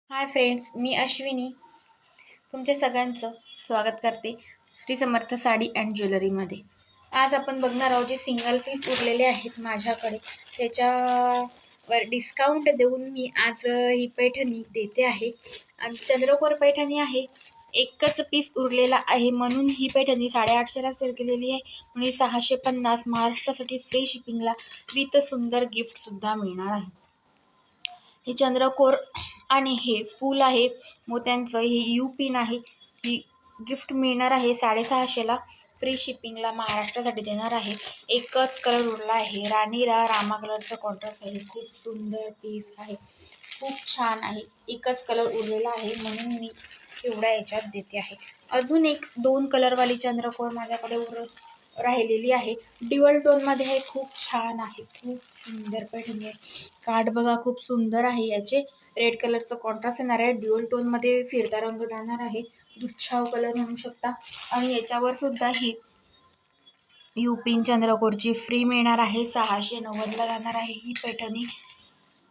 Hi friends, मी अश्विनी तुमच्या सगळ्यांचं स्वागत करते श्री समर्थ साडी अँड ज्वेलरीमध्ये. आज आपण बघणार आहोत जे सिंगल पीस उरलेले आहेत माझ्याकडे, त्याच्यावर डिस्काउंट देऊन मी आज ही पैठणी देते आहे. आणि चंद्रकोर पैठणी आहे, एकच पीस उरलेला आहे म्हणून ही पैठणी 850ला सेल केलेली आहे. म्हणजे 650 महाराष्ट्रासाठी फ्री शिपिंगला विथ सुंदर गिफ्टसुद्धा मिळणार आहे. हे चंद्रकोर आणि हे फूल आहे मोत्यांचं, ही यू पिन आहे. ही गिफ्ट मिळणार आहे 650ला, फ्री शिपिंगला महाराष्ट्रासाठी देणार आहे. एकच कलर उरला आहे, राणीला रामा कलरचा कॉन्ट्रास्ट आहे. खूप सुंदर पीस आहे, खूप छान आहे. एकच कलर उरलेला आहे म्हणून मी एवढ्या याच्यात देते आहे. अजून एक 2 कलरवाली चंद्रकोर माझ्याकडे राहिलेली आहे. ड्युअल टोनमध्ये आहे, खूप छान आहे, खूप सुंदर पैठणी आहे. कार्ड बघा, खूप सुंदर आहे. याचे रेड कलरचं कॉन्ट्रास्ट येणार आहे, ड्युअल टोनमध्ये फिरता रंग जाणार आहे, दुच्छाव कलर म्हणू शकता. आणि याच्यावर सुद्धा ही युपिन चंद्रकोरची फ्री मिळणार आहे. 690ला जाणार आहे ही पैठणी.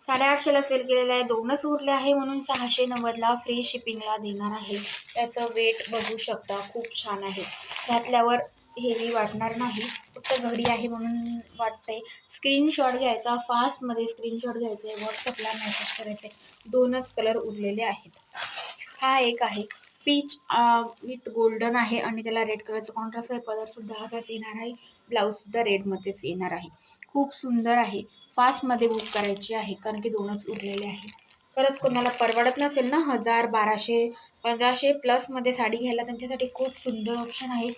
850ला सेल केलेलं आहे, 2च उरले आहे म्हणून 690ला फ्री शिपिंगला देणार आहे. त्याचं वेट बघू शकता, खूप छान आहे. घातल्यावर हेवी वाटणार नाही, फक्त घडी आहे म्हणून वाटतंय. स्क्रीनशॉट घ्यायचा, फास्टमध्ये स्क्रीनशॉट घ्यायचा आहे, व्हॉट्सअपला मेसेज करायचे. 2च कलर उरलेले आहेत. हा एक आहे पीच विथ गोल्डन आहे आणि त्याला रेड कलरचं कॉन्ट्रास्ट आहे. पदरसुद्धा असाच येणार आहे, ब्लाऊजसुद्धा रेडमध्येच येणार आहे. खूप सुंदर आहे. फास्टमध्ये बुक करायची आहे कारण की 2च उरलेले आहे. खरंच कोणाला परवडत नसेल ना 1000, 1200, 1500 प्लसमध्ये साडी घ्यायला, त्यांच्यासाठी खूप सुंदर ऑप्शन आहे.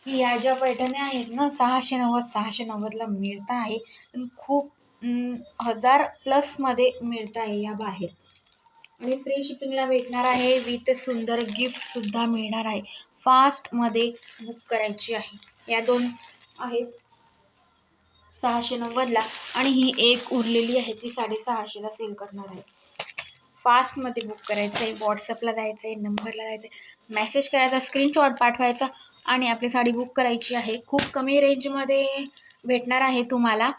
या ज्या पैठण्या आहेत ना 690ला मिळत आहे, पण खूप 1000 प्लसमध्ये मिळत आहे या बाहेर. आणि फ्री शिपिंगला भेटणार आहे, विथ सुंदर गिफ्टसुद्धा मिळणार आहे. फास्टमध्ये बुक करायची आहे. या 2 आहेत 690ला आणि ही एक उरलेली आहे ती 650ला सेल करणार आहे. फास्टमध्ये बुक करायचं आहे, व्हॉट्सअपला जायचं आहे, नंबरला जायचं आहे, मेसेज करायचा, स्क्रीनशॉट पाठवायचा आणि आपली साडी बुक करायची आहे. खूप कमी रेंजमध्ये भेटणार आहे तुम्हाला,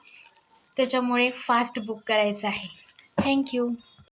त्याच्यामुळे फास्ट बुक करायचं आहे. थँक्यू.